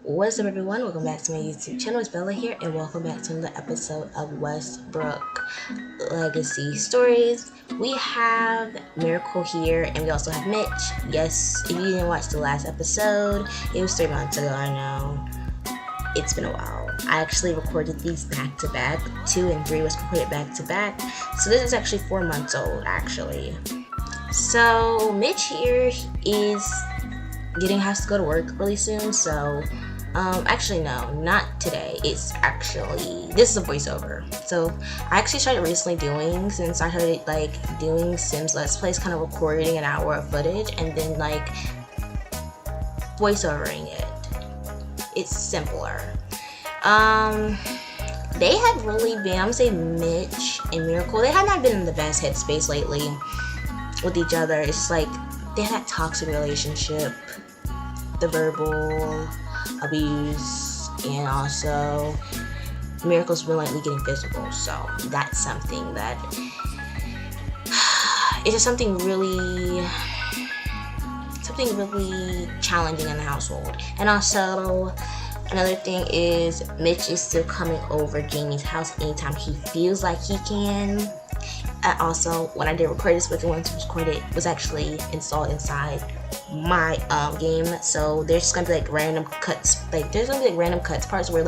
What's up, everyone? Welcome back to my YouTube channel. It's Bella here, and welcome back to another episode of Westbrook Legacy Stories. We have Miracle here, and we also have Mitch. Yes, if you didn't watch the last episode, it was 3 months ago. I know it's been a while. I actually recorded these back to back. 2 and 3 was recorded back to back, so this is actually 4 months old, actually. So Mitch here has to go to work really soon, so actually no, not today. This is a voiceover. So I actually started recently since I started doing Sims Let's Plays, kind of recording an hour of footage and then voiceovering it. It's simpler. They have really been, I'm gonna say Mitch and Miracle, they have not been in the best headspace lately with each other. It's like they had that toxic relationship, the verbal abuse, and also Miracle's been getting physical. So that's something that it's just something really challenging in the household. And also another thing is Mitch is still coming over Jamie's house anytime he feels like he can. Also, when I did record this, the one to record it was actually installed inside my game, so there's just gonna be random cuts. There's gonna be random cuts parts where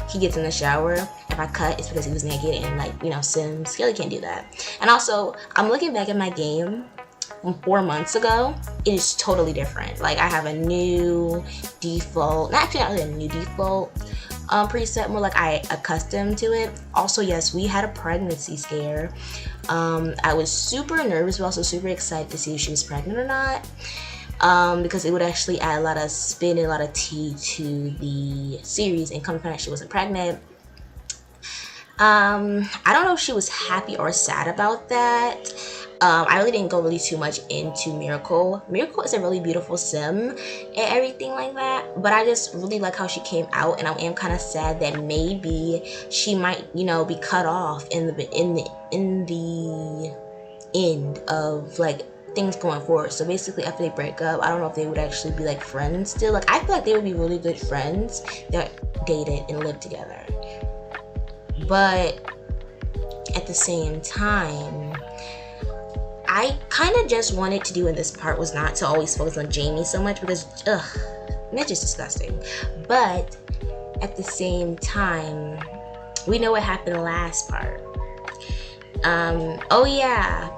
he gets in the shower. If I cut, it's because he was naked, and Sims really can't do that. And also, I'm looking back at my game from 4 months ago. It is totally different. I have a new default, not really a new default preset, more I accustomed to it. Also, yes, we had a pregnancy scare. I was super nervous, but also super excited to see if she was pregnant or not, because it would actually add a lot of spin and a lot of tea to the series, and come to find out she wasn't pregnant. I don't know if she was happy or sad about that. I really didn't go too much into Miracle. Miracle is a really beautiful sim and everything like that, but I just really like how she came out, and I am kind of sad that maybe she might, be cut off in the end of things going forward. So basically, after they break up, I don't know if they would actually be friends still. I feel like they would be really good friends that dated and lived together. But at the same time, I kind of just wanted to do in this part was not to always focus on Jamie so much, because Mitch is disgusting. But at the same time, we know what happened the last part. Oh yeah,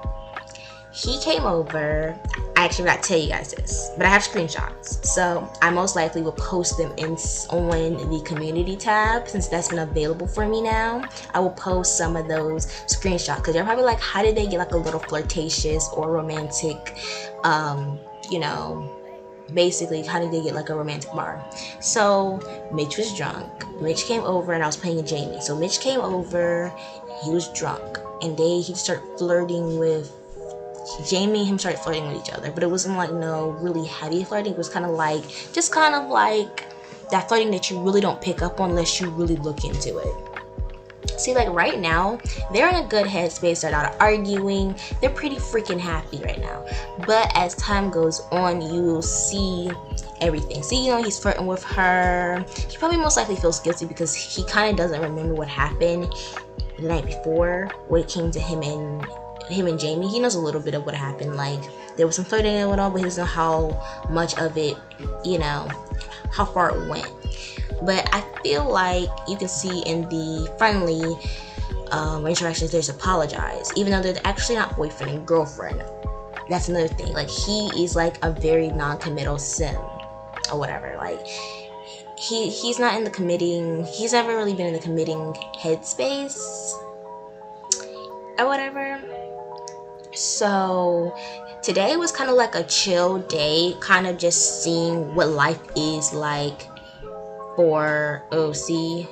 he came over. I actually forgot to tell you guys this, but I have screenshots, so I most likely will post them on the community tab, since that's been available for me now. I will post some of those screenshots, because you're probably how did they get a little flirtatious or romantic, basically how did they get a romantic bar? So Mitch was drunk. Mitch came over, and I was playing Jamie. So Mitch came over, he was drunk, and he started flirting with Jamie and him started flirting with each other, but it wasn't no really heavy flirting. It was kind of that flirting that you really don't pick up on unless you really look into it. See, right now, they're in a good headspace. They're not arguing. They're pretty freaking happy right now. But as time goes on, you will see everything. See, he's flirting with her. He probably most likely feels guilty because he kind of doesn't remember what happened the night before when it came to him and Jamie. He knows a little bit of what happened. There was some flirting and whatnot, but he doesn't know how much of it, how far it went. But I feel you can see in the friendly interactions, there's apologize, even though they're actually not boyfriend and girlfriend. That's another thing. He is a very non-committal sim or whatever. He's not in the committing. He's never really been in the committing headspace or whatever. So today was kind of a chill day, kind of just seeing what life is for OC.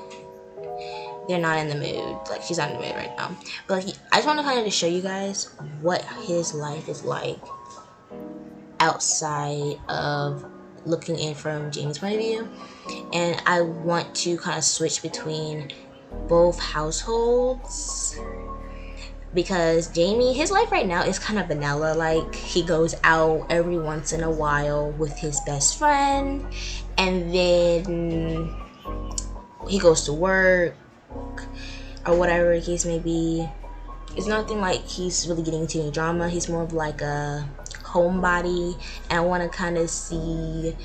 They're not in the mood. She's not in the mood right now. But I just want to kind of just show you guys what his life is outside of looking in from Jamie's point of view. And I want to kind of switch between both households, because Jamie, his life right now is kind of vanilla. Like, he goes out every once in a while with his best friend, and then he goes to work or whatever the case may be. It's nothing like he's really getting into any drama. He's more of like a homebody, and I want to kind of see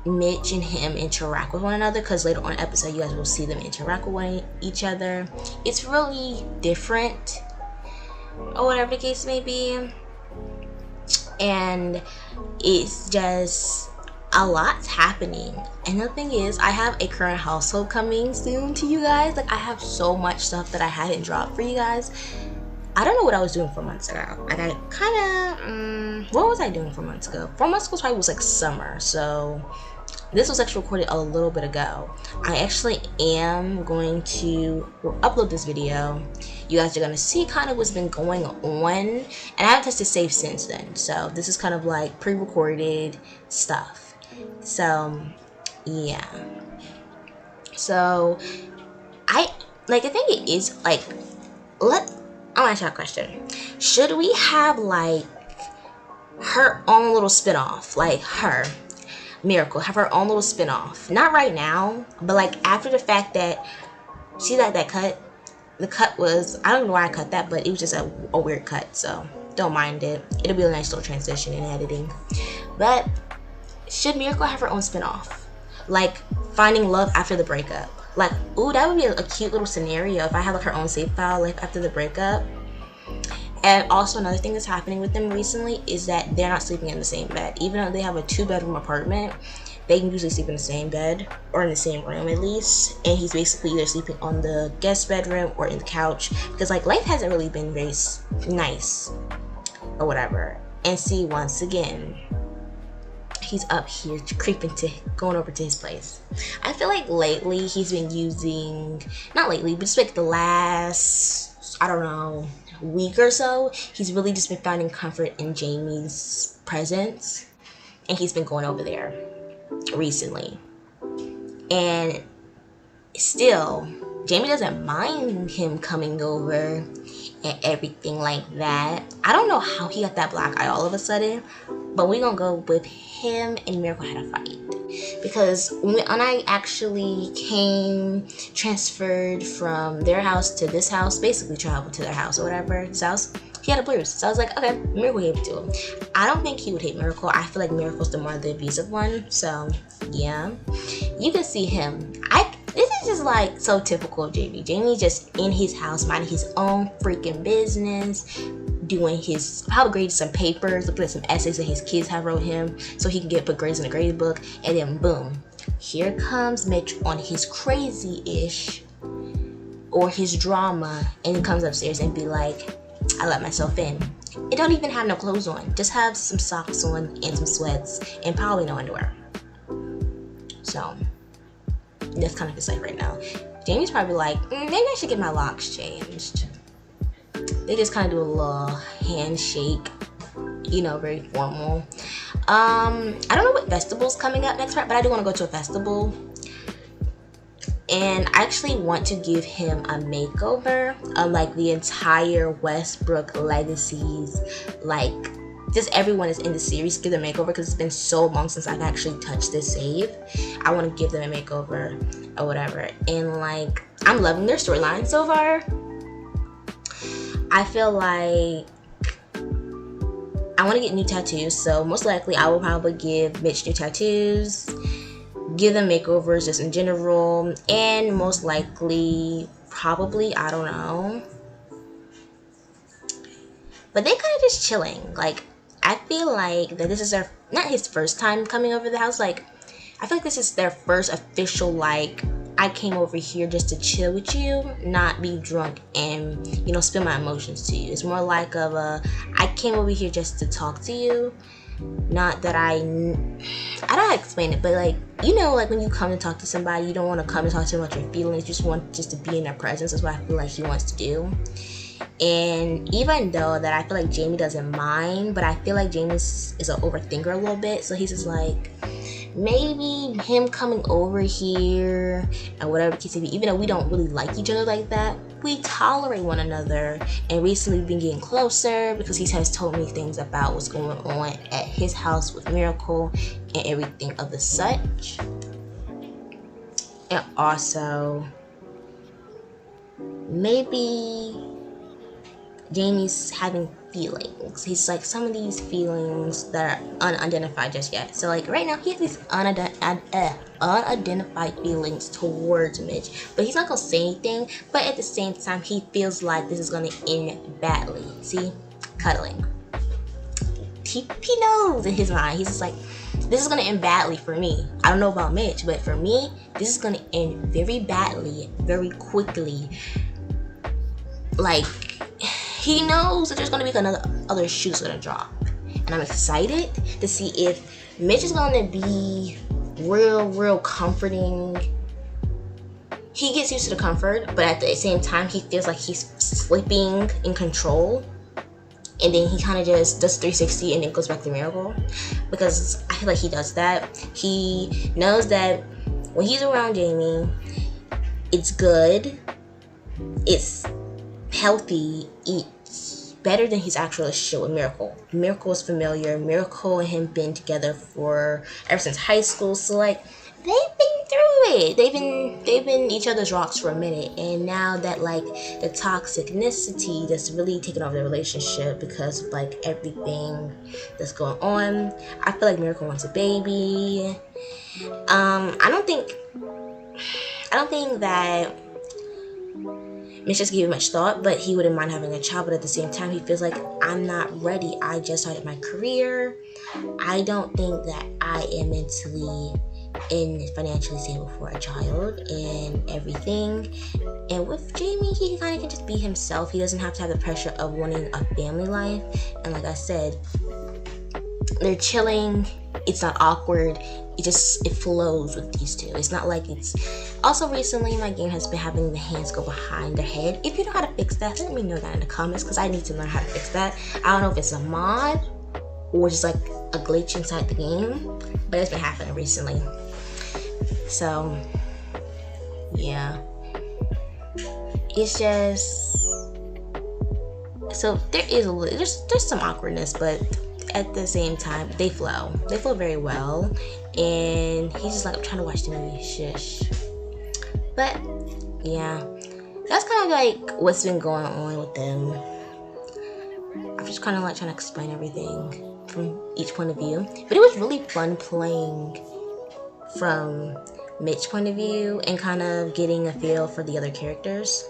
Mitch and him interact with one another, because later on in the episode you guys will see them interact with each other. It's really different or whatever the case may be, and it's just a lot's happening. And the thing is, I have a current household coming soon to you guys. Like, I have so much stuff that I hadn't dropped for you guys. I don't know what I was doing 4 months ago. Like, I kind of what was I doing 4 months ago? 4 months ago probably was like summer, so this was actually recorded a little bit ago. I actually am going to upload this video. You guys are going to see kind of what's been going on, and I haven't tested save since then, so this is kind of like pre-recorded stuff. So yeah, so I think it is like, I'll ask you a question. Should we have like her own little spinoff, like her Miracle have her own little spinoff? Not right now, but like after the fact that, see that cut, the cut was, I don't know why I cut that, but it was just a weird cut, so don't mind it. It'll be a nice little transition in editing. But should Miracle have her own spinoff, like finding love after the breakup? Like, ooh, that would be a cute little scenario if I had like her own save file life after the breakup. And also another thing that's happening with them recently is that they're not sleeping in the same bed. Even though they have a 2-bedroom apartment, they can usually sleep in the same bed, or in the same room at least. And he's basically either sleeping on the guest bedroom or in the couch, because like life hasn't really been very nice or whatever. And see, once again, he's up here going over to his place. I feel like lately he's been using, not lately, but just like the last, I don't know, week or so, he's really just been finding comfort in Jamie's presence, and he's been going over there recently. And still, Jamie doesn't mind him coming over and everything like that. I don't know how he got that black eye all of a sudden, but we're gonna go with him and Miracle had a fight. Because when I actually transferred from their house to this house, basically traveled to their house or whatever, his house, he had a bruise. So I was like, okay, Miracle gave it to him. I don't think he would hate Miracle. I feel like Miracle's the more the abusive one. So yeah, you can see him. This is just like so typical of Jamie. Jamie just in his house, minding his own freaking business, doing his, how grading some papers, looking at some essays that his kids have wrote him so he can put grades in the grade book. And then boom, here comes Mitch on his crazy-ish or his drama, and he comes upstairs and be like, I let myself in. It don't even have no clothes on. Just have some socks on and some sweats and probably no underwear. So that's kind of his life right now. Jamie's probably like, maybe I should get my locks changed. They just kind of do a little handshake, you know, very formal. I don't know what festival's coming up next, but I do want to go to a festival. And I actually want to give him a makeover of like the entire Westbrook legacies, like just everyone is in the series, give them a makeover, because it's been so long since I've actually touched this save. I want to give them a makeover or whatever. And like, I'm loving their storyline so far. I feel like I want to get new tattoos, so most likely I will probably give Mitch new tattoos, give them makeovers just in general, and most likely, probably, I don't know, but they kind of just chilling. Like, I feel like that this is their, not his first time coming over the house, like, I feel like this is their first official, like, I came over here just to chill with you, not be drunk and, you know, spill my emotions to you. It's more like of a, I came over here just to talk to you. Not that I don't know how to explain it, but like, you know, like when you come to talk to somebody, you don't want to come and talk to them about your feelings. You just want just to be in their presence. That's what I feel like he wants to do. And even though that I feel like Jamie doesn't mind, but I feel like Jamie is an overthinker a little bit. So he's just like, maybe him coming over here and whatever the case may be, even though we don't really like each other like that, we tolerate one another. And recently we've been getting closer because he has told me things about what's going on at his house with Miracle and everything of the such. And also, maybe Jamie's having feelings. He's like, some of these feelings that are unidentified just yet. So like right now he has these unidentified feelings towards Mitch, but he's not gonna say anything. But at the same time, he feels like this is gonna end badly. See, cuddling. He knows in his mind. He's just like, this is gonna end badly for me. I don't know about Mitch, but for me, this is gonna end very badly, very quickly. Like, he knows that there's gonna be other shoes gonna drop, and I'm excited to see if Mitch is gonna be real comforting. He gets used to the comfort, but at the same time, he feels like he's slipping in control, and then he kind of just does 360 and then goes back to Miracle, because I feel like he does that. He knows that when he's around Jamie, it's good, it's healthy, it's better than his actual relationship with Miracle. Miracle is familiar. Miracle and him been together for ever since high school, so like they've been through it. They've been each other's rocks for a minute, and now that like the toxicity that's really taken over the relationship because of like everything that's going on, I feel like Miracle wants a baby. I don't think that Mitch just gave it much thought, but he wouldn't mind having a child. But at the same time, he feels like, I'm not ready. I just started my career. I don't think that I am mentally and financially stable for a child and everything. And with Jamie, he kind of can just be himself. He doesn't have to have the pressure of wanting a family life. And like I said, they're chilling. It's not awkward. It flows with these two. It's not like it's... Also, recently, my game has been having the hands go behind their head. If you know how to fix that, let me know that in the comments, because I need to learn how to fix that. I don't know if it's a mod or just like a glitch inside the game, but it's been happening recently. So, yeah. It's just... So, there's some awkwardness, but at the same time, they flow very well, and he's just like, I'm trying to watch the movie, shush. But yeah, that's kind of like what's been going on with them. I'm just kind of like trying to explain everything from each point of view, but it was really fun playing from Mitch's point of view and kind of getting a feel for the other characters.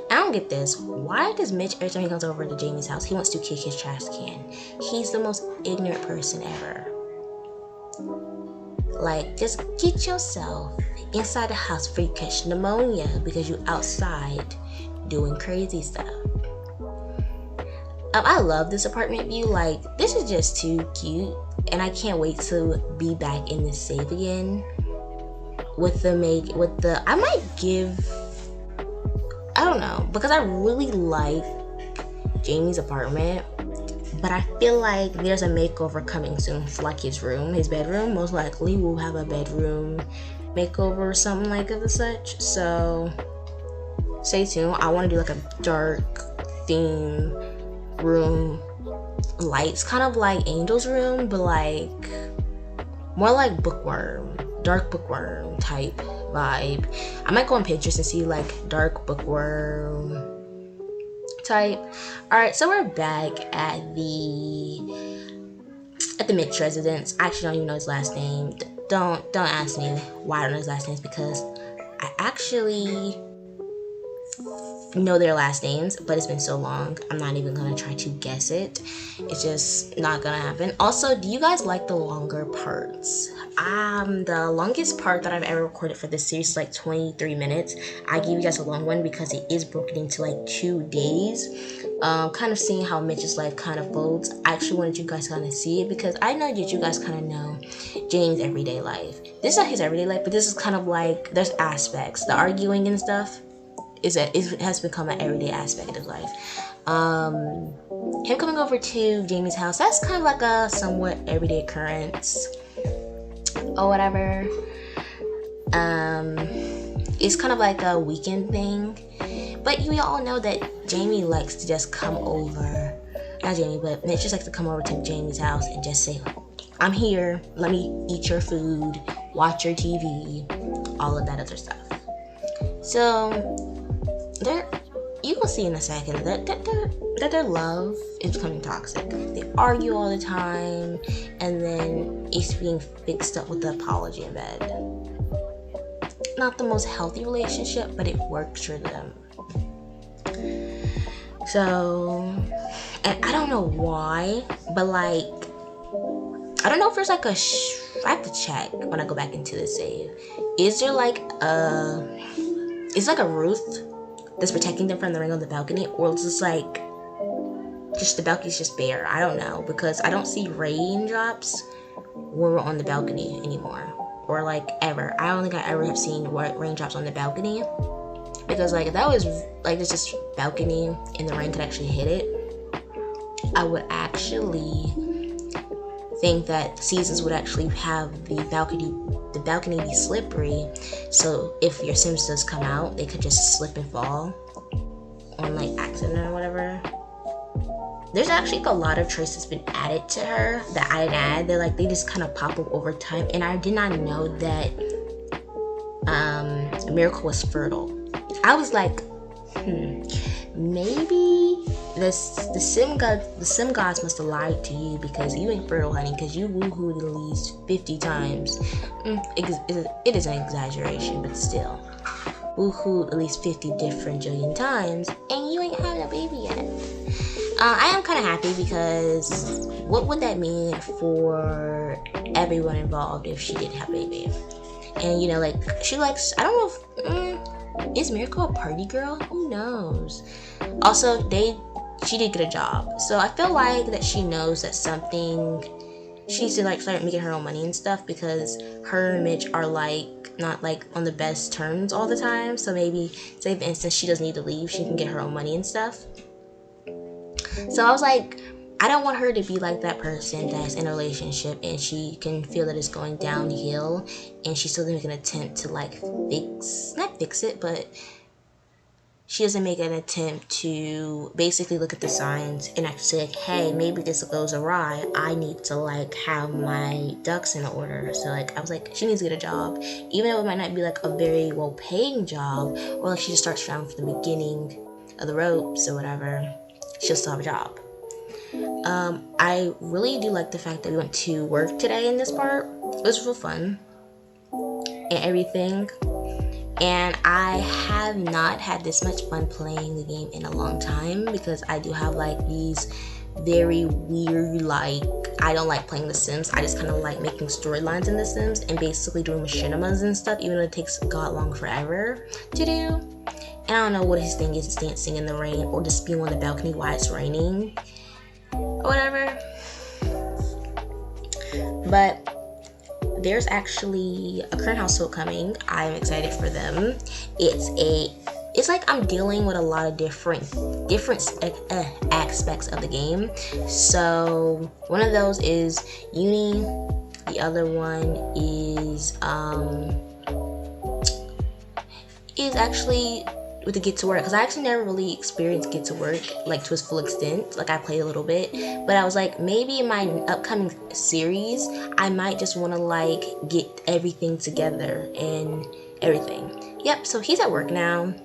I don't get this. Why does Mitch, every time he comes over to Jamie's house, he wants to kick his trash can? He's the most ignorant person ever. Like, just get yourself inside the house before you catch pneumonia because you outside doing crazy stuff. I love this apartment view. Like, this is just too cute, and I can't wait to be back in this save again. I might give... I don't know, because I really like Jamie's apartment, but I feel like there's a makeover coming soon for like his bedroom. Most likely we'll have a bedroom makeover or something like of the such. So stay tuned. I want to do like a dark theme room, lights, kind of like Angel's room, but like more like dark bookworm type vibe. I might go on Pinterest and see like dark bookworm type. Alright, so we're back at the Mitch residence. I actually don't even know his last name. Don't ask me why I don't know his last name, because I actually know their last names, but it's been so long, I'm not even gonna try to guess it. It's just not gonna happen. Also, do you guys like the longer parts? The longest part that I've ever recorded for this series is like 23 minutes. I gave you guys a long one because it is broken into like 2 days. Kind of seeing how Mitch's life kind of folds. I actually wanted you guys to kind of see it because I know that you guys kind of know James' everyday life. This is not his everyday life, but this is kind of like, there's aspects. The arguing and stuff, it has become an everyday aspect of his life. Him coming over to Jamie's house, that's kind of like a somewhat everyday occurrence or whatever. It's kind of like a weekend thing, but we all know that Jamie likes to just come over, not Jamie, but Mitch just likes to come over to Jamie's house and just say, I'm here, let me eat your food, watch your TV, all of that other stuff. So you will see in a second that their love is becoming toxic. They argue all the time, and then it's being fixed up with the apology in bed. Not the most healthy relationship, but it works for them. So, and I don't know why, but like, I don't know if there's like I have to check when I go back into the save. Is there like is like a roof that's protecting them from the rain on the balcony, or is this like just the balcony's just bare? I don't know, because I don't see raindrops when we're on the balcony anymore, or like ever. I don't think I ever have seen raindrops on the balcony, because like if that was like there's just balcony and the rain could actually hit it, I would actually think that seasons would actually have the balcony be slippery, so if your Sims does come out, they could just slip and fall on like accident or whatever. There's actually a lot of traits that's been added to her that I didn't add. They're like, they just kind of pop up over time, and I did not know that Miracle was fertile. I was like, maybe the sim gods must have lied to you, because you ain't fertile, honey, because you woohooed at least 50 times. It is an exaggeration, but still, woohooed at least 50 different jillion times, and you ain't having a baby yet. I am kind of happy, because what would that mean for everyone involved if she did have a baby? And you know, like, she likes, I don't know if is Miracle a party girl? Who knows? Also, she did get a job, so I feel like that she knows that she needs to like start making her own money and stuff, because her and Mitch are like not like on the best terms all the time. So maybe, say for instance, she doesn't need to leave, she can get her own money and stuff. So I was like, I don't want her to be like that person that's in a relationship and she can feel that it's going downhill, and she still doesn't make an attempt to like not fix it, but she doesn't make an attempt to basically look at the signs and actually say, like, hey, maybe this goes awry. I need to like have my ducks in order. So like, I was like, she needs to get a job, even though it might not be like a very well-paying job, or like she just starts from the beginning of the ropes or whatever. She'll still have a job. I really do like the fact that we went to work today in this part. It was real fun and everything. And I have not had this much fun playing the game in a long time, because I do have like these very weird, like, I don't like playing The Sims. I just kind of like making storylines in The Sims and basically doing machinimas and stuff, even though it takes god long forever to do. And I don't know what his thing is, dancing in the rain or just being on the balcony while it's raining or whatever. But there's actually a current household coming. I'm excited for them. It's like I'm dealing with a lot of different aspects of the game. So one of those is uni. The other one is actually with the get to work, because I actually never really experienced get to work like to its full extent. Like I played a little bit, but I was like, maybe in my upcoming series I might just want to like get everything together and everything. Yep, so he's at work now.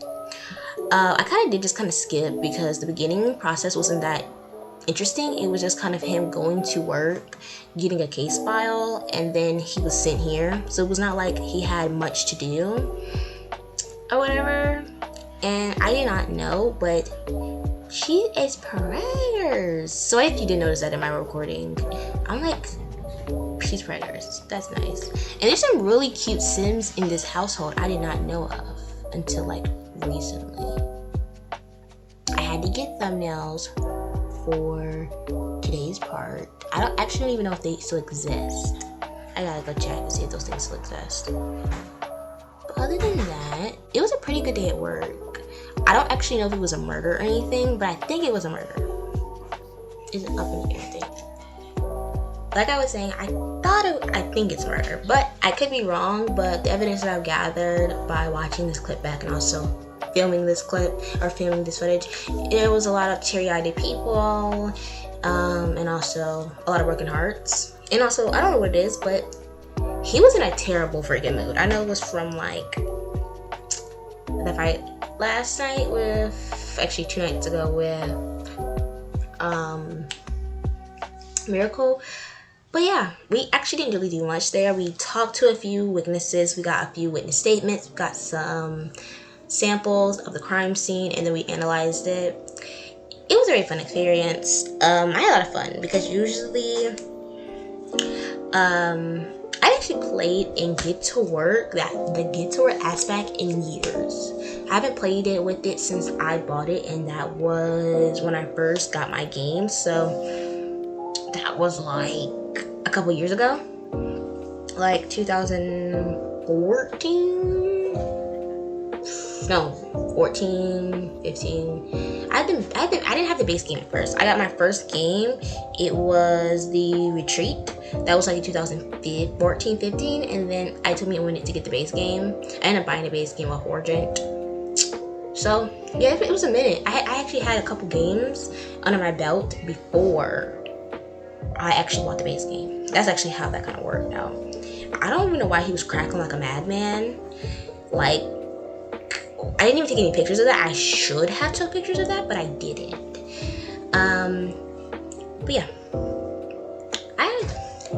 I kind of skip, because the beginning process wasn't that interesting. It was just kind of him going to work, getting a case file, and then he was sent here. So it was not like he had much to do or whatever. And I did not know, but she is preggers. So if you didn't notice that in my recording, I'm like, she's preggers. That's nice. And there's some really cute Sims in this household I did not know of until like recently. I had to get thumbnails for today's part. I don't even know if they still exist. I gotta go check and see if those things still exist. But other than that, it was a pretty good day at work. I don't actually know if it was a murder or anything, but I think it was a murder. Is it up in the air thing? Like I was saying, I think it's murder, but I could be wrong. But the evidence that I've gathered by watching this clip back and also filming this footage, there was a lot of teary-eyed people, and also a lot of broken hearts. And also, I don't know what it is, but he was in a terrible freaking mood. I know it was from like the fight last night with, actually 2 nights ago with Miracle. But yeah, we actually didn't really do much there. We talked to a few witnesses. We got a few witness statements. We got some samples of the crime scene, and then we analyzed it. It was a very fun experience. I had a lot of fun because usually I actually played in Get to Work, the Get to Work aspect, in years. I haven't played it with it since I bought it, and that was when I first got my game. So that was like a couple years ago, like 2014. No, 14, 15. I didn't have the base game at first. I got my first game. It was the Retreat. That was like in 2014, 15, and then I took me a minute to get the base game. I ended up buying the base game off Origin. So yeah, it was a minute. I actually had a couple games under my belt before I actually bought the base game. That's actually how that kind of worked out. I don't even know why he was cracking like a madman. Like, I didn't even take any pictures of that. I should have took pictures of that, but I didn't. But yeah, I had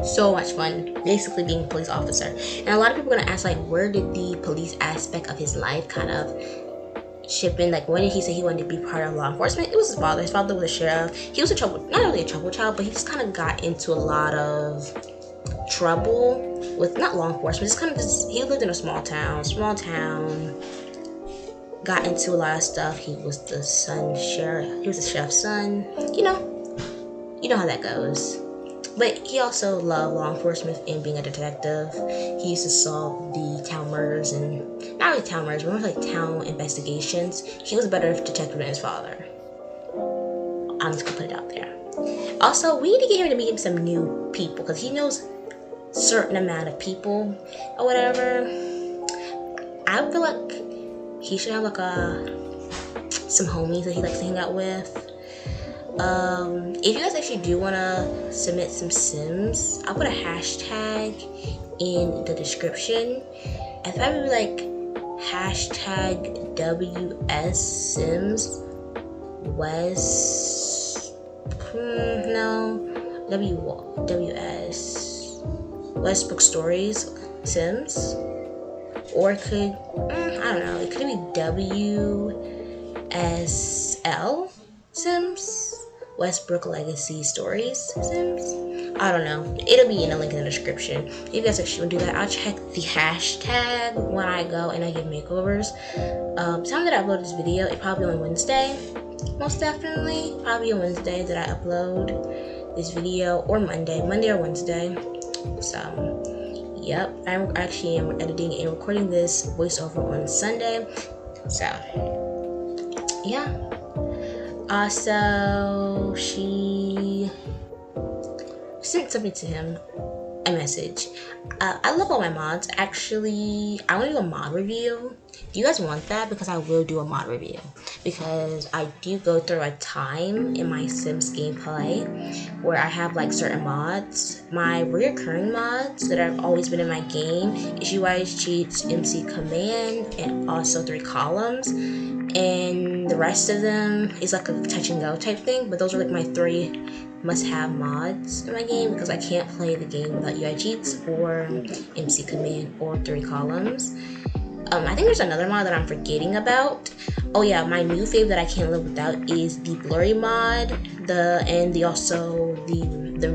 so much fun basically being a police officer. And a lot of people are gonna ask, like, where did the police aspect of his life kind of ship in? Like, when did he say he wanted to be part of law enforcement? It was his father. His father was a sheriff. He was not really a trouble child, but he just kind of got into a lot of trouble with, not law enforcement, just kind of just, he lived in a small town, got into a lot of stuff. He was the sheriff's son. You know how that goes. But he also loved law enforcement and being a detective. He used to solve the town murders, and not really town murders, but more like town investigations. He was a better detective than his father. I'm just gonna put it out there. Also, we need to get him to meet some new people, because he knows a certain amount of people or whatever. I feel like he should have like some homies that he likes to hang out with. If you guys actually do want to submit some Sims, I'll put a hashtag in the description. If I would like hashtag WS Sims WS Westbrook Stories Sims, or it could, I don't know, it could be WSL Sims, Westbrook Legacy Stories Sims. I don't know. It'll be in a link in the description. If you guys actually want to do that, I'll check the hashtag when I go and I give makeovers. Time that I upload this video, it probably on Wednesday. Most definitely. Probably on Wednesday that I upload this video, or Monday or Wednesday. So, yep. I actually am editing and recording this voiceover on Sunday. So, yeah. Also, she sent something to him, a message. I love all my mods. Actually, I want to do a mod review. Do you guys want that? Because I will do a mod review. Because I do go through a time in my Sims gameplay where I have like certain mods. My reoccurring mods that have always been in my game is UI Cheats, MC Command, and also 3 columns. And the rest of them is like a touch and go type thing, but those are like my 3 must-have mods in my game, because I can't play the game without UI Cheats or MC Command or 3 columns. I think there's another mod that I'm forgetting about. Oh yeah, my new fave that I can't live without is the blurry mod, the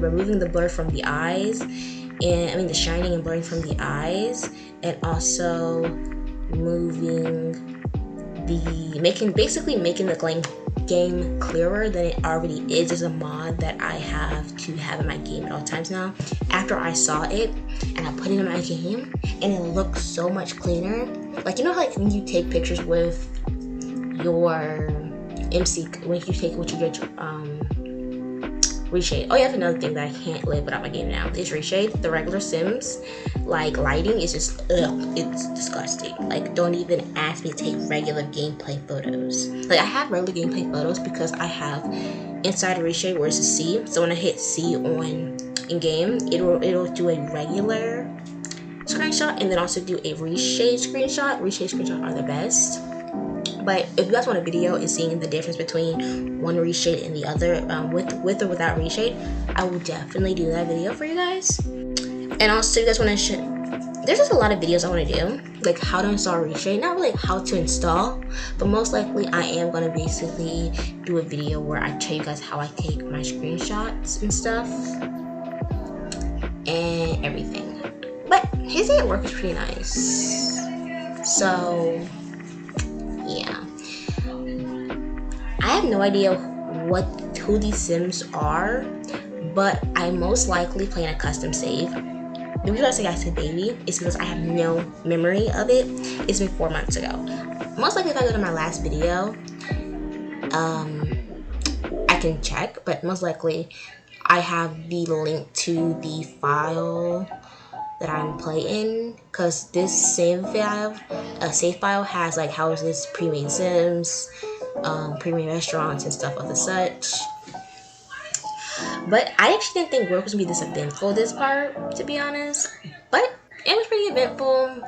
removing the blur from the eyes, and I mean the shining and blurring from the eyes, and also basically making the game clearer than it already is a mod that I have to have in my game at all times now. After I saw it and I put it in my game, and it looks so much cleaner. Like, you know how like when you take pictures with your MC, when you take what you get reshade. Oh yeah, that's another thing that I can't live without my game now is reshade. The regular Sims, like lighting is just it's disgusting. Like, don't even ask me to take regular gameplay photos. Like, I have regular gameplay photos because I have inside a reshade where it's a C. So when I hit C on in game, it'll do a regular screenshot and then also do a reshade screenshot. Reshade screenshots are the best. But if you guys want a video and seeing the difference between one reshade and the other, with or without reshade, I will definitely do that video for you guys. And also, you guys want to there's just a lot of videos I want to do, like how to install reshade. Not really how to install, but most likely I am going to basically do a video where I tell you guys how I take my screenshots and stuff and everything. But his artwork is pretty nice. So yeah, I have no idea who these Sims are, but I most likely playing a custom save. The reason I say I said baby is because I have no memory of it. It's been 4 months ago. Most likely if I go to my last video, I can check, but most likely I have the link to the file that I'm playing, because this save file has like houses, pre-made Sims, pre-made restaurants and stuff of the such. But I actually didn't think work was gonna be this eventful this part, to be honest. But it was pretty eventful.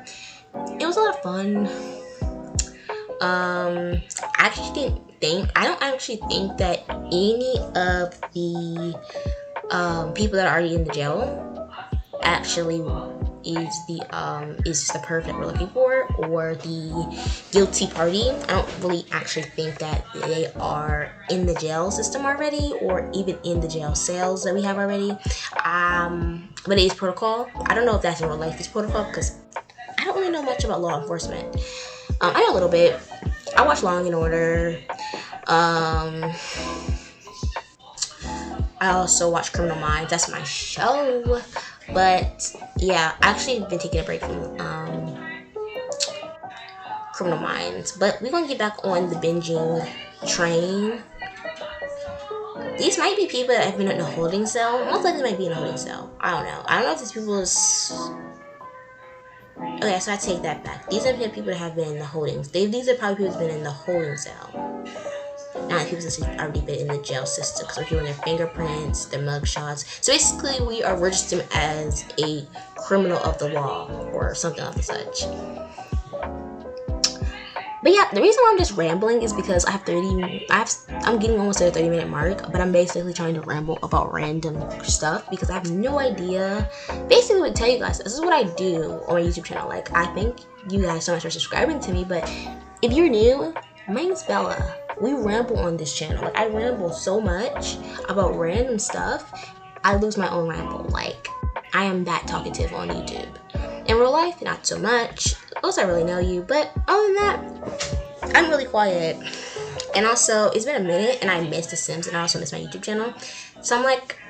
It was a lot of fun. I don't actually think that any of the people that are already in the jail actually is just the person we're looking for, or the guilty party. I don't really actually think that they are in the jail system already, or even in the jail cells that we have already. But it is protocol. I don't know if that's in real life, it's protocol, because I don't really know much about law enforcement. I know a little bit. I watch Law and Order. I also watch Criminal Minds. That's my show. But yeah, I actually been taking a break from Criminal Minds. But we're gonna get back on the binging train. These might be people that have been in a holding cell. Most likely might be in a holding cell. I don't know. I don't know if these people is... Okay, so I take that back. These are the people that have been in the holdings. These are probably people who've been in the holding cell. Not people that's already been in the jail system, because we're doing their fingerprints, their mugshots. So basically, we are registered as a criminal of the law or something of the such. But yeah, the reason why I'm just rambling is because I'm getting almost to the 30-minute mark, but I'm basically trying to ramble about random stuff because I have no idea. Basically, I would tell you guys, this is what I do on my YouTube channel. Like, I thank you guys so much for subscribing to me, but if you're new, my name is Bella. We ramble on this channel. Like, I ramble so much about random stuff, I lose my own ramble. Like, I am that talkative on YouTube. In real life, not so much. Unless I really know you, but other than that, I'm really quiet. And also, it's been a minute, and I missed The Sims, and I also missed my YouTube channel. So I'm like,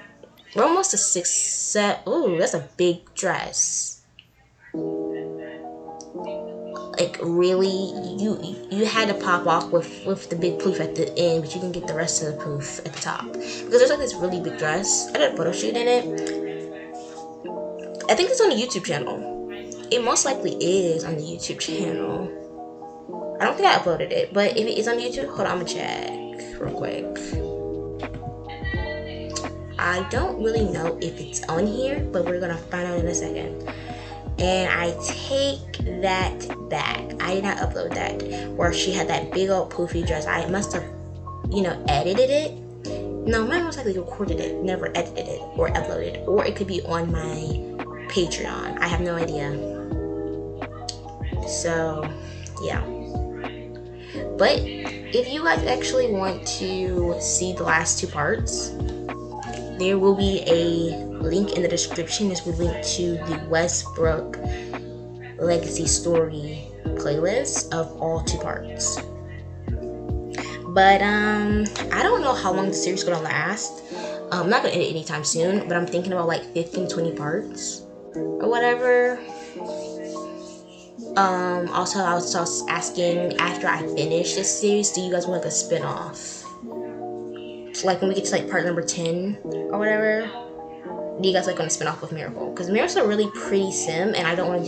we're almost to 6, 7. Ooh, that's a big dress. Like, really, you had to pop off with the big poof at the end, but you can get the rest of the poof at the top. Because there's like this really big dress. I did a photo shoot in it. I think it's on the YouTube channel. It most likely is on the YouTube channel. I don't think I uploaded it, but if it is on YouTube, hold on, I'm gonna check real quick. I don't really know if it's on here, but we're gonna find out in a second. And I take that back. I did not upload that, where she had that big old poofy dress. I must have, edited it. No, mine most likely recorded it, never edited it or uploaded, or it could be on my Patreon. I have no idea. So, yeah. But if you guys actually want to see the last 2 parts, there will be a link in the description. This will link to the Westbrook Legacy Story playlist of all 2 parts. But I don't know how long the series is gonna last. I'm not gonna edit anytime soon, but I'm thinking about like 15-20 parts or whatever. Also, I was asking, after I finish this series, do you guys want like a spin-off? So like when we get to like part number 10 or whatever, do you guys like want to spin off with Miracle? Because Miracle's a really pretty sim, and I don't want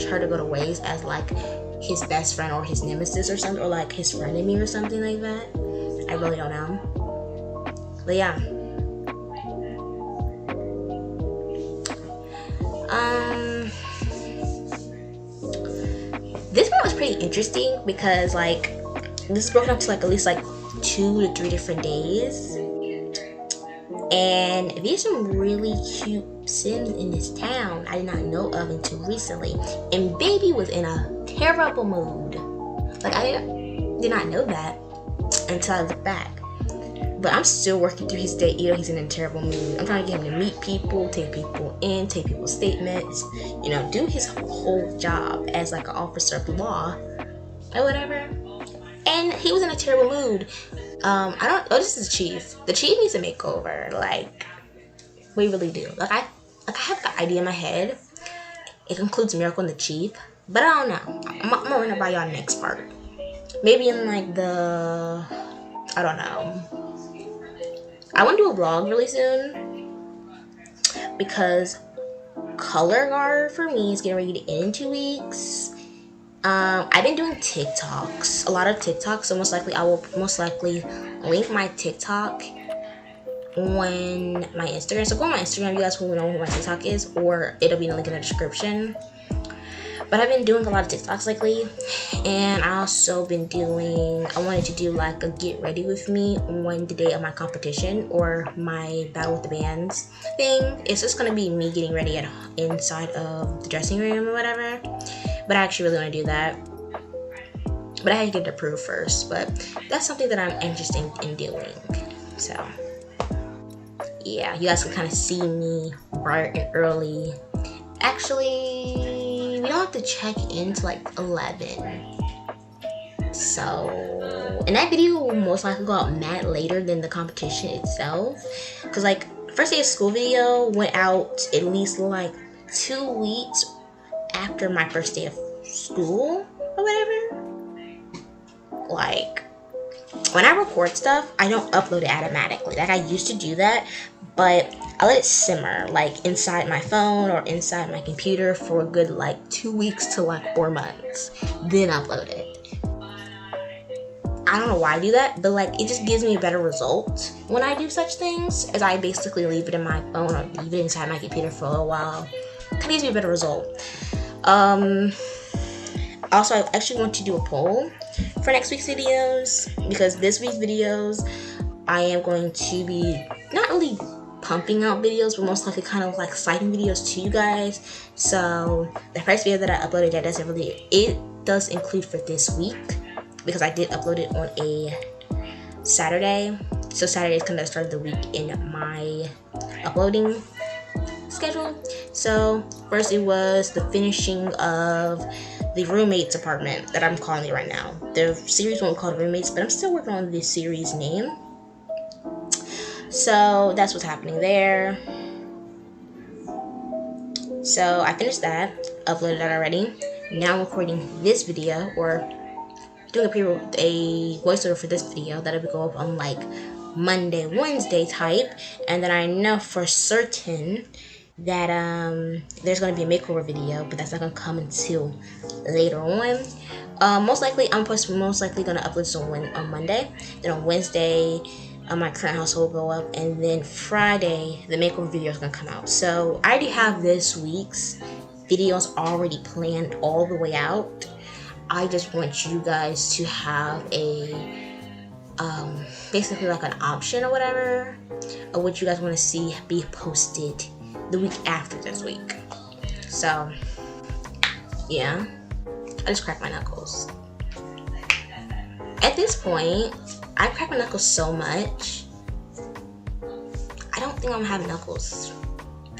her to go to waste as like his best friend or his nemesis or something, or like his frenemy or something like that. I really don't know. But yeah. This one was pretty interesting because like this is broken up to like at least like 2 to 3 different days. And there's some really cute Sims in this town I did not know of until recently. And baby was in a terrible mood. Like I did not know that until I looked back. But I'm still working through his day. You know, he's in a terrible mood. I'm trying to get him to meet people, take people in, take people's statements, you know, do his whole job as like an officer of the law or whatever. And he was in a terrible mood. This is the chief. The chief needs a makeover. Like, we really do. Like I have the idea in my head. It includes Miracle and the Chief, but I don't know. I'm gonna run it by y'all next part. Maybe in like I don't know. I want to do a vlog really soon because color guard for me is getting ready to end in 2 weeks. I've been doing TikToks, a lot of TikToks, so I will most likely link my TikTok on my Instagram. So go on my Instagram, you guys will know who my TikTok is, or it'll be in the link in the description. But I've been doing a lot of TikToks lately, and I also been I wanted to do like a get ready with me on the day of my competition or my battle with the bands thing. It's just gonna be me getting ready inside of the dressing room or whatever. But I actually really want to do that. But I had to get it approved first. But that's something that I'm interested in doing. So, yeah, you guys can kind of see me bright and early. Actually, we don't have to check in till like 11. So, and that video will most likely go out mad later than the competition itself. Because like, first day of school video went out at least like 2 weeks after my first day of school or whatever. Like, when I record stuff, I don't upload it automatically. Like, I used to do that, but I let it simmer, like, inside my phone or inside my computer for a good, like, 2 weeks to, like, 4 months. Then upload it. I don't know why I do that, but, like, it just gives me a better result when I do such things, as I basically leave it in my phone or leave it inside my computer for a little while. It kind of gives me a better result. Also, I actually want to do a poll for next week's videos, because this week's videos I am going to be not really pumping out videos, but most likely kind of like citing videos to you guys. So the first video that I uploaded that does include for this week, because I did upload it on a Saturday. So Saturday is kind of the start of the week in my uploading schedule. So first it was the finishing of the roommates apartment that I'm calling it right now. The series won't be called Roommates, but I'm still working on the series name. So that's what's happening there. So I finished that, uploaded that already. Now I'm recording this video, or doing a voiceover for this video that'll go up on like Monday, Wednesday type. And then I know for certain that there's going to be a makeover video, but that's not going to come until later on. Most likely I'm going to upload this on Monday. Then on Wednesday my current house will go up, and then Friday the makeover video is going to come out. So I already have this week's videos already planned all the way out. I just want you guys to have a basically like an option or whatever of what you guys want to see be posted the week after this week. So yeah, I just cracked my knuckles. At this point, I cracked my knuckles so much, I don't think I'm gonna have knuckles.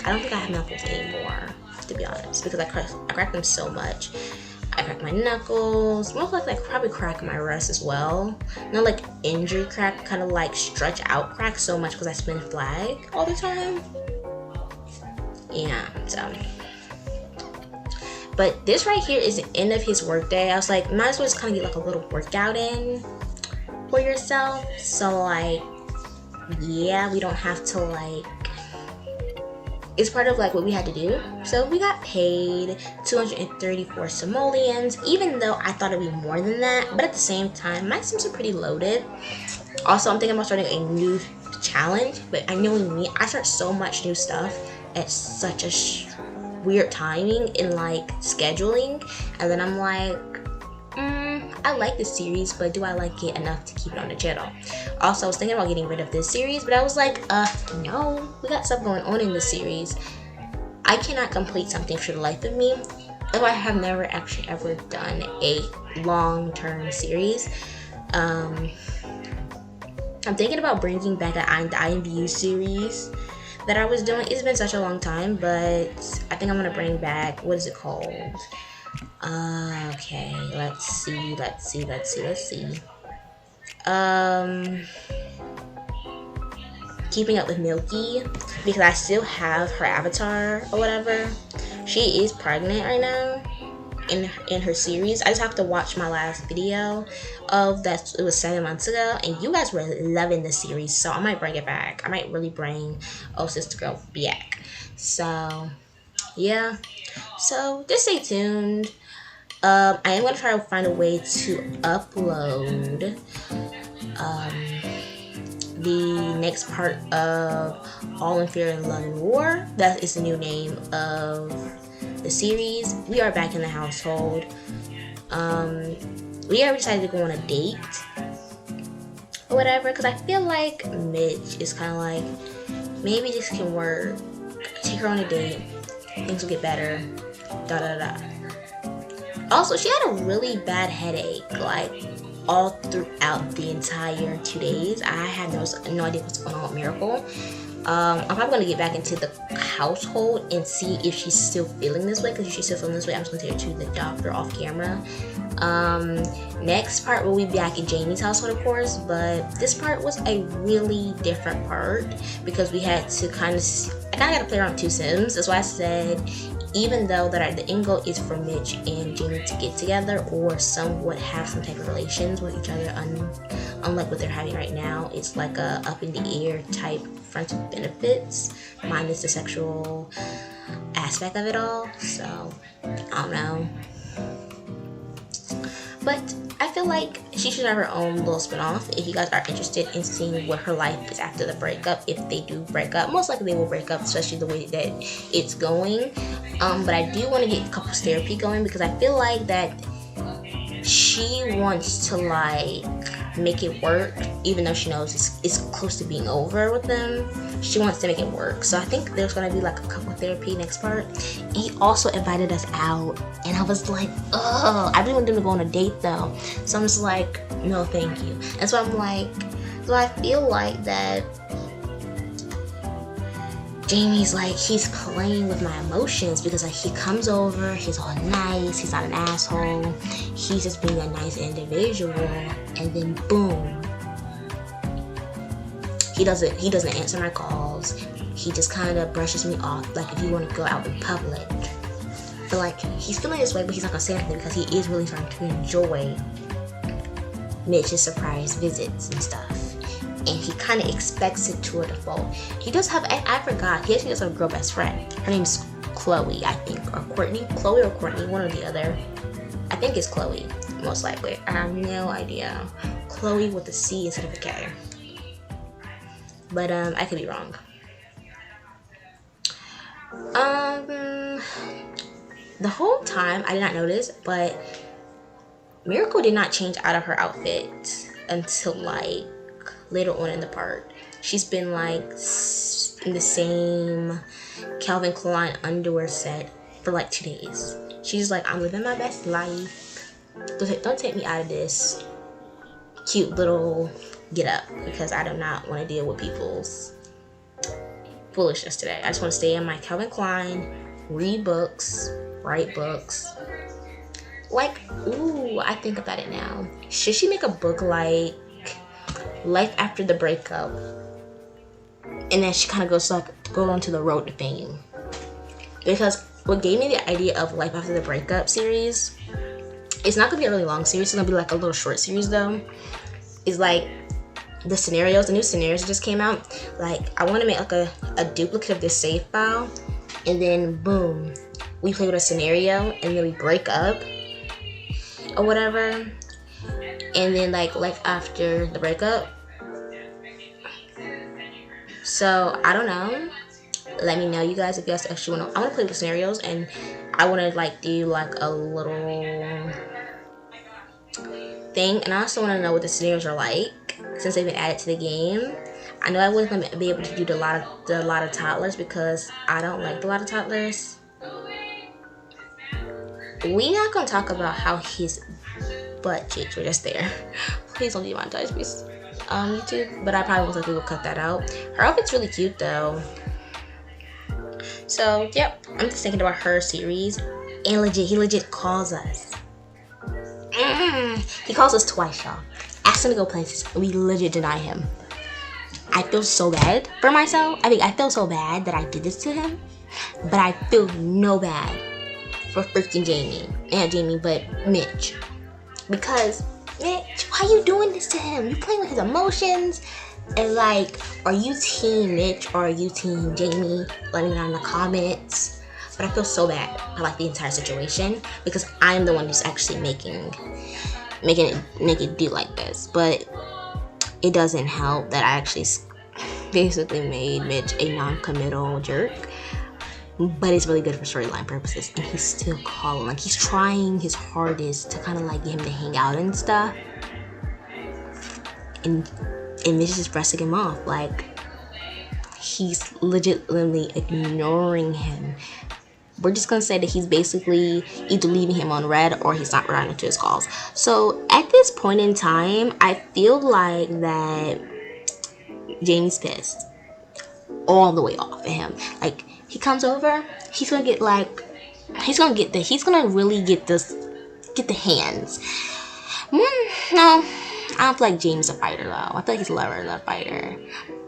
I don't think I have knuckles anymore, to be honest, because I cracked them so much. I cracked my knuckles, most likely I probably crack my wrist as well. Not like injury crack, kind of like stretch out crack so much because I spin flag all the time. Yeah, so. But this right here is the end of his work day. I was like, might as well just kind of get like a little workout in for yourself. So like, yeah, we don't have to like, it's part of like what we had to do. So we got paid 234 simoleons, even though I thought it'd be more than that. But at the same time, my sims are pretty loaded. Also, I'm thinking about starting a new challenge, but I know me, I start so much new stuff at such a weird timing in like scheduling, and then I'm like, I like this series, but do I like it enough to keep it on the channel? Also, I was thinking about getting rid of this series, but I was like, no, we got stuff going on in this series. I cannot complete something for the life of me if I have never actually ever done a long-term series. I'm thinking about bringing back the INVU series that I was doing. It's been such a long time, but I think I'm gonna bring back, what is it called? Okay, let's see. Keeping Up with Milky, because I still have her avatar or whatever. She is pregnant right now in her series. I just have to watch my last video of that. It was 7 months ago, and you guys were loving the series, so I might bring it back. I might really bring Oh Sister Girl back. So yeah, so just stay tuned. I am gonna try to find a way to upload the next part of All in Fear and Love and War. That is the new name of the series. We are back in the household. We already decided to go on a date or whatever, because I feel like Mitch is kind of like, maybe this can work. Take her on a date, things will get better, da da da. Also, she had a really bad headache, like all throughout the entire 2 days. I had no idea what's going on with Miracle. I'm probably going to get back into the household and see if she's still feeling this way, because if she's still feeling this way, I'm just going to take her to the doctor off camera. Next part will be back in Jamie's household, of course, but this part was a really different part because we had to I kind of got to play around with 2 Sims. That's why I said, even though that the end goal is for Mitch and Jamie to get together or somewhat have some type of relations with each other, unlike what they're having right now, it's like a up in the air type friends with benefits, minus the sexual aspect of it all. So I don't know, but I feel like she should have her own little spin-off. If you guys are interested in seeing what her life is after the breakup, if they do break up, most likely they will break up, especially the way that it's going. But I do want to get couples therapy going, because I feel like that she wants to like make it work, even though she knows it's close to being over with them. She wants to make it work. So I think there's gonna be like a couple therapy next part. He also invited us out, and I was like, oh, I really want them to go on a date though. So I'm just like, no, thank you. And so I'm like, so I feel like that Jamie's like, he's playing with my emotions, because like he comes over, he's all nice, he's not an asshole, he's just being a nice individual, and then boom, he doesn't answer my calls. He just kind of brushes me off, like if you want to go out in public. But like, he's feeling this way, but he's not gonna say anything because he is really trying to enjoy Mitch's surprise visits and stuff. And he kind of expects it to a default. He does have, I forgot, he actually does have a girl best friend. Her name's Chloe, I think, or Courtney. Chloe or Courtney, one or the other. I think it's Chloe, most likely. I have no idea. Chloe with a C instead of a K. But I could be wrong. The whole time I did not notice, but Miracle did not change out of her outfit until like later on in the part. She's been like in the same Calvin Klein underwear set for like 2 days. She's like, I'm living my best life. Don't take me out of this cute little get up, because I do not want to deal with people's foolishness today. I just want to stay in my Calvin Klein, read books, write books. Like, ooh, I think about it now. Should she make a book like Life After the Breakup, and then she kind of goes like go on to the road to fame? Because what gave me the idea of Life After the Breakup series, it's not gonna be a really long series, it's gonna be like a little short series though, is like the scenarios, the new scenarios that just came out. Like, I want to make like a duplicate of this save file, and then boom, we play with a scenario, and then we break up or whatever. And then like life after the breakup. So I don't know, let me know, you guys, if you guys actually want to. I want to play with scenarios, and I want to like do like a little thing, and I also want to know what the scenarios are like since they've been added to the game. I know I wasn't be able to do the lot of toddlers because I don't like the lot of toddlers. We not gonna talk about how his butt cheeks were just there. Please don't demonetize, please, YouTube. But I probably most likely will cut that out. Her outfit's really cute though. So yep, I'm just thinking about her series, and he legit calls us. He calls us twice, y'all. Asked him to go places, and we legit deny him. I feel so bad for myself. I mean, I feel so bad that I did this to him, but I feel no bad for freaking Jamie. Not Jamie, but Mitch. Because, Mitch, why are you doing this to him? You playing with his emotions? And like, are you team Mitch or are you team Jamie? Let me know in the comments. But I feel so bad for like the entire situation because I'm the one who's actually making it do like this. But it doesn't help that I actually basically made Mitch a non-committal jerk. But it's really good for storyline purposes, and he's still calling. Like, he's trying his hardest to kind of like get him to hang out and stuff. And Mitch is just pressing him off. Like, he's legitimately ignoring him. We're just gonna say that he's basically either leaving him on red or he's not responding to his calls. So at this point in time, I feel like that Jamie's pissed all the way off at him. Like, he comes over, he's gonna really get the hands. No, I don't feel like Jamie's a fighter though. I feel like he's lower than a fighter.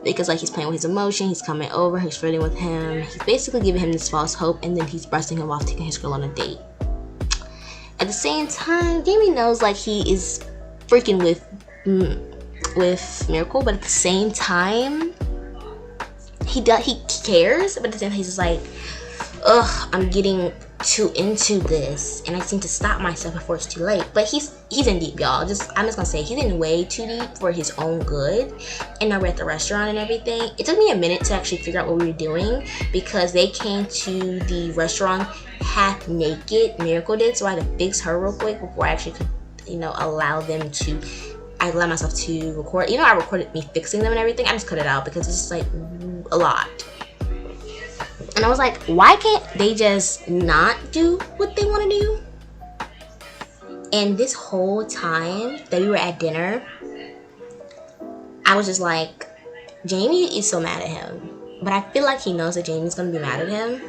Because like, he's playing with his emotion, he's coming over, he's flirting with him, he's basically giving him this false hope, and then he's busting him off, taking his girl on a date. At the same time, Jamie knows like he is freaking with Miracle, but at the same time, he cares, but at the same time he's just like, ugh, I'm getting too into this and I just need to stop myself before it's too late. But he's in deep, y'all. I'm just gonna say he's in way too deep for his own good. And now we're at the restaurant and everything. It took me a minute to actually figure out what we were doing because they came to the restaurant half naked. Miracle did, so I had to fix her real quick before I actually could, allow them to. I allowed myself to record. I recorded me fixing them and everything. I just cut it out because it's just like a lot. And I was like, why can't they just not do what they want to do? And this whole time that we were at dinner, I was just like, Jamie is so mad at him. But I feel like he knows that Jamie's going to be mad at him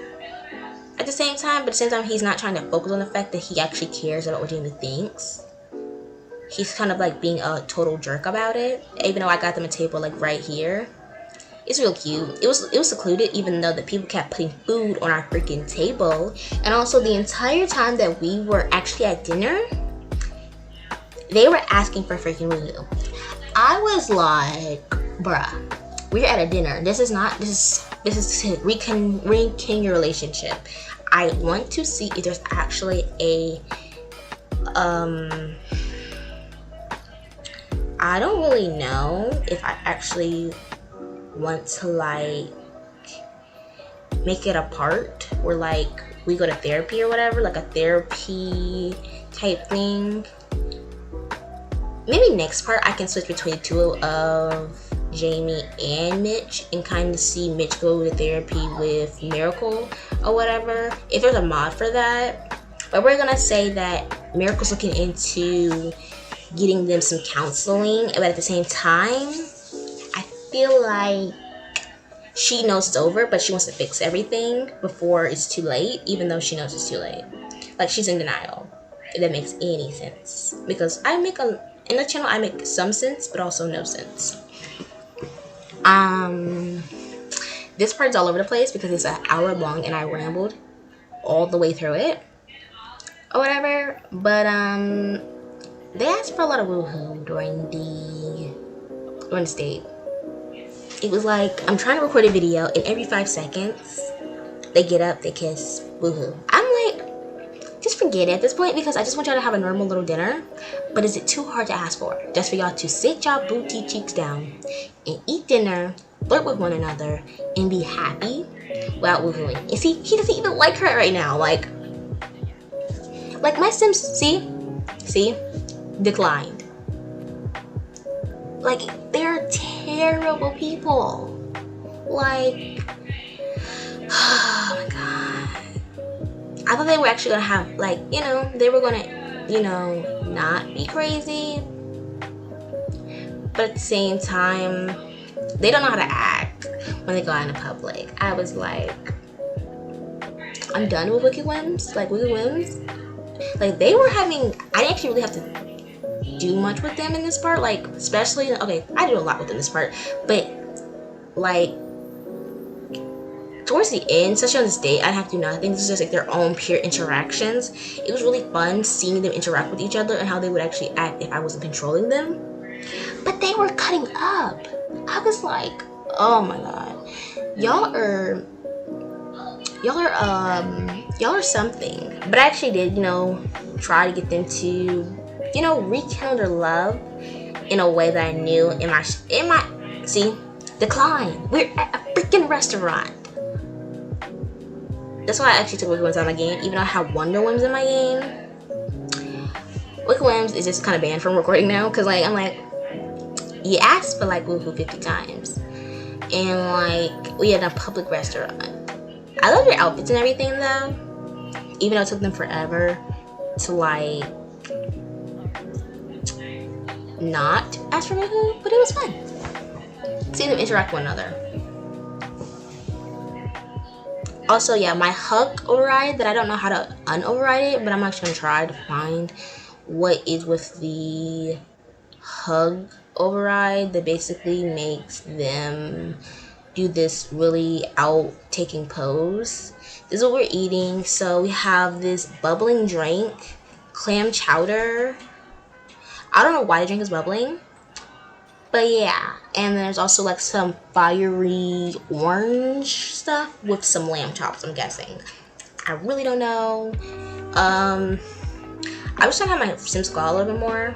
at the same time. But at the same time, he's not trying to focus on the fact that he actually cares about what Jamie thinks. He's kind of like being a total jerk about it. Even though I got them a table like right here. It's real cute. It was secluded, even though the people kept putting food on our freaking table. And also the entire time that we were actually at dinner, they were asking for freaking woohoo. I was like, bruh, we're at a dinner. This is to rekindle your relationship. I want to see if there's actually a I don't really know if I actually want to like make it a part where like we go to therapy or whatever, like a therapy type thing. Maybe next part I can switch between the two of Jamie and Mitch and kind of see Mitch go to therapy with Miracle or whatever, if there's a mod for that. But we're gonna say that Miracle's looking into getting them some counseling, but at the same time I feel like she knows it's over, but she wants to fix everything before it's too late, even though she knows it's too late. Like, she's in denial, if that makes any sense. Because in the channel, I make some sense, but also no sense. This part's all over the place because it's an hour long and I rambled all the way through it. Or whatever, but, they asked for a lot of woohoo during the date. It was like, I'm trying to record a video and every 5 seconds they get up, they kiss, woohoo. I'm like, just forget it at this point because I just want y'all to have a normal little dinner. But is it too hard to ask for? Just for y'all to sit y'all booty cheeks down and eat dinner, flirt with one another, and be happy without woohooing. And see, he doesn't even like her right now. Like my Sims, see, declined. Like, they're terrible people. Like, oh my god. I thought they were actually gonna have, like, you know, they were gonna, you know, not be crazy. But at the same time, they don't know how to act when they go out in the public. I was like, I'm done with Wicked Whims. Like, Wicked Whims, like, they were having, I didn't actually really have to do much with them in this part. Like, especially, okay, I did a lot with them in this part, but like towards the end, especially on this date, I didn't have to do nothing. This is just like their own pure interactions. It was really fun seeing them interact with each other and how they would actually act if I wasn't controlling them. But they were cutting up. I was like, oh my god, y'all are something. But I actually did, you know, try to get them to, you know, rekindle their love in a way that I knew in my see, decline. We're at a freaking restaurant. That's why I actually took Wicked Whims out of my game, even though I have Wonder Whims in my game. Wicked Whims is just kind of banned from recording now, because like I'm like, you asked for like woohoo 50 times, and like we had a public restaurant. I love your outfits and everything though, even though it took them forever to like not ask for woohoo, but it was fun seeing them interact with one another. Also, yeah, my hug override that I don't know how to unoverride it, but I'm actually gonna try to find what is with the hug override that basically makes them do this really out-taking pose. This is what we're eating. So we have this bubbling drink, clam chowder. I don't know why the drink is bubbling, but yeah. And there's also like some fiery orange stuff with some lamb chops, I'm guessing. I really don't know. I wish I had my Sims go a little bit more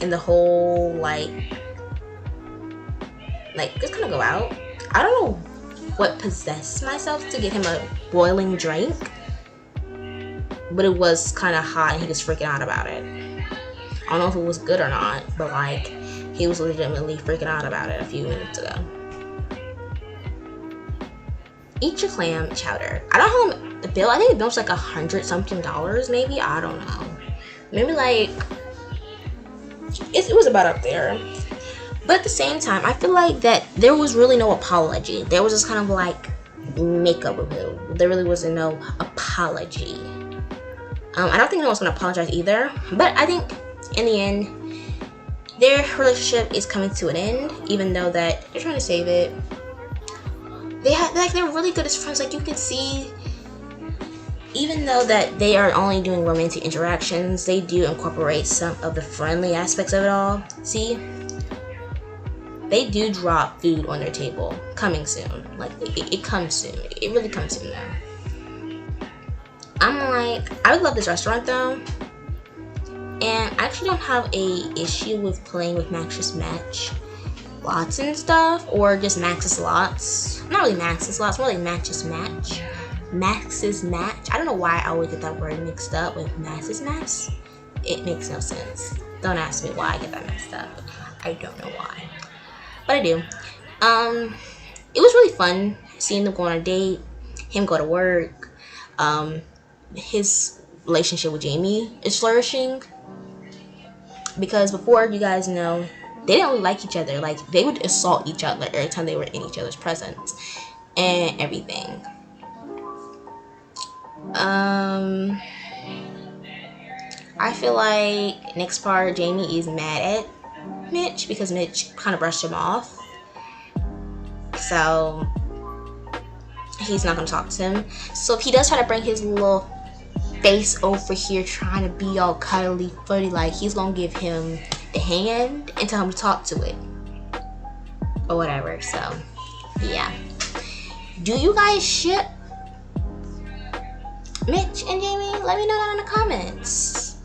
in the whole like just kind of go out. I don't know what possessed myself to get him a boiling drink, but it was kind of hot and he was freaking out about it. I don't know if it was good or not, but like he was legitimately freaking out about it a few minutes ago. Eat your clam chowder. I don't know the bill. I think the bill's like $100 something, maybe. I don't know. Maybe like it was about up there. But at the same time, I feel like that there was really no apology. There was just kind of like makeup review. There really wasn't no apology. I don't think no one's gonna apologize either. But I think in the end, their relationship is coming to an end, even though that they're trying to save it. They're really good as friends. Like you can see, even though that they are only doing romantic interactions, they do incorporate some of the friendly aspects of it all. See, they do drop food on their table. Coming soon. Like it comes soon. It really comes soon now. I'm like, I would love this restaurant though. And I actually don't have a issue with playing with Max's Match lots and stuff, or just Max's lots. Not really Max's lots, more like Max's Match. Max's Match. I don't know why I always get that word mixed up with Max's Match. It makes no sense. Don't ask me why I get that mixed up. I don't know why, but I do. It was really fun seeing them go on a date, him go to work. His relationship with Jamie is flourishing, because before, you guys know, they didn't really like each other. Like they would assault each other every time they were in each other's presence and everything. I feel like next part Jamie is mad at Mitch because Mitch kind of brushed him off, so he's not gonna talk to him. So if he does try to bring his little face over here trying to be all cuddly footy, like he's gonna give him the hand and tell him to talk to it or whatever. So yeah, do you guys ship Mitch and Jamie? Let me know that in the comments.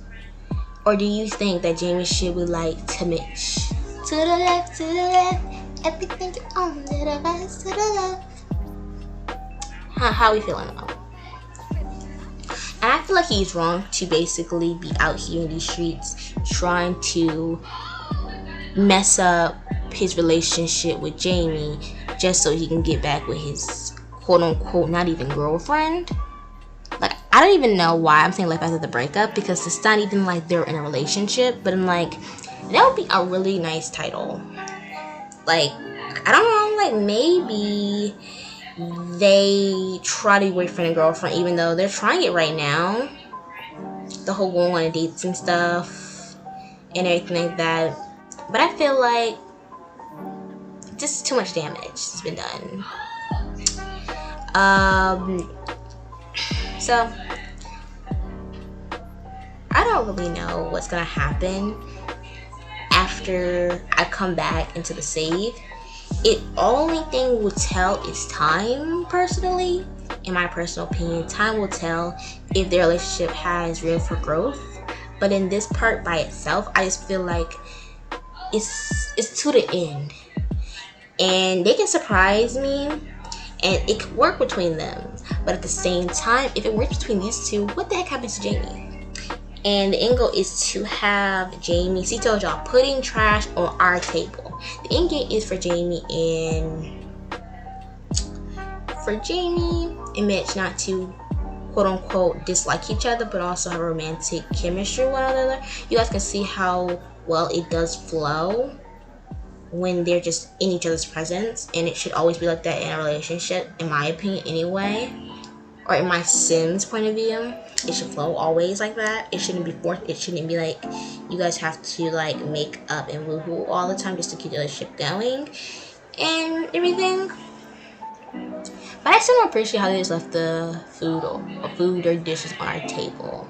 Or do you think that Jamie should be like to Mitch, to the left, everything on to the right, to the left? How we feeling about it? And I feel like he's wrong to basically be out here in these streets trying to mess up his relationship with Jamie just so he can get back with his quote unquote not even girlfriend. Like, I don't even know why I'm saying life after the breakup, because it's not even like they're in a relationship, but I'm like, that would be a really nice title. Like, I don't know, like maybe they try to be boyfriend and girlfriend even though they're trying it right now. The whole going on dates and stuff and everything like that. But I feel like just too much damage has been done. So I don't really know what's gonna happen after I come back into the save. It only thing will tell is time, personally. In my personal opinion, time will tell if their relationship has room for growth. But in this part by itself, I just feel like it's to the end. And they can surprise me and it could work between them. But at the same time, if it works between these two, what the heck happens to Jamie? And the end goal is to have Jamie, see, told y'all, putting trash on our table. The end game is for Jamie and Mitch not to quote unquote dislike each other, but also have romantic chemistry with one another. You guys can see how well it does flow when they're just in each other's presence, and it should always be like that in a relationship, in my opinion anyway, or in my Sims point of view. It should flow always like that. It shouldn't be forced. It shouldn't be like you guys have to like make up and woohoo all the time just to keep the relationship going and everything. But I still don't appreciate how they just left the food or dishes on our table.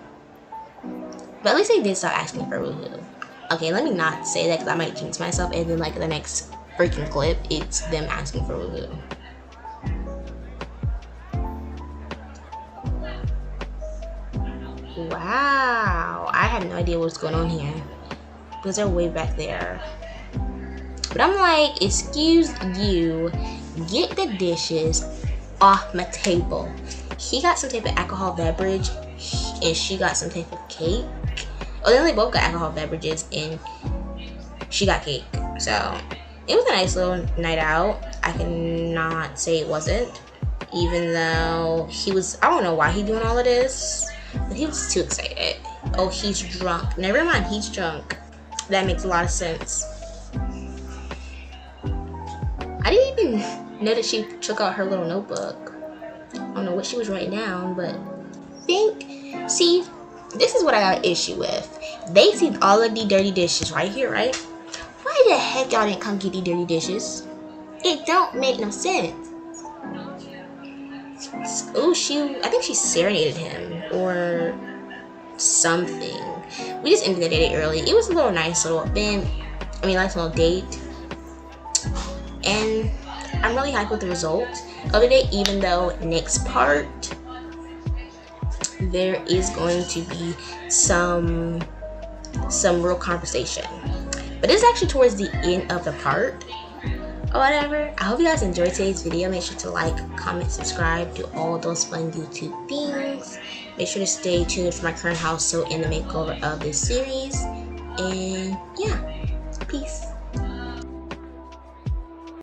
But at least they did start asking for woohoo. Okay, let me not say that because I might jinx myself, and then like the next freaking clip, it's them asking for woohoo. Wow, I had no idea what's going on here because they're way back there. But I'm like, excuse you, get the dishes off my table. He got some type of alcohol beverage and she got some type of cake. Oh, then they both got alcohol beverages and she got cake. So it was a nice little night out. I cannot say it wasn't, even though he was, I don't know why he doing all of this, but he was too excited. Oh, he's drunk. Never mind, he's drunk. That makes a lot of sense. I didn't even know that she took out her little notebook. I don't know what she was writing down, but see, this is what I got an issue with. They see all of the dirty dishes right here, right? Why the heck y'all didn't come get the dirty dishes? It don't make no sense. Oh, I think she serenaded him or something. We just ended the date early. It was a little nice little nice little date. And I'm really happy with the result of the day, even though next part there is going to be some real conversation. But this is actually towards the end of the part or whatever. I hope you guys enjoyed today's video. Make sure to like, comment, subscribe, do all those fun YouTube things. Make sure to stay tuned for my current house so in the makeover of this series. And yeah, peace.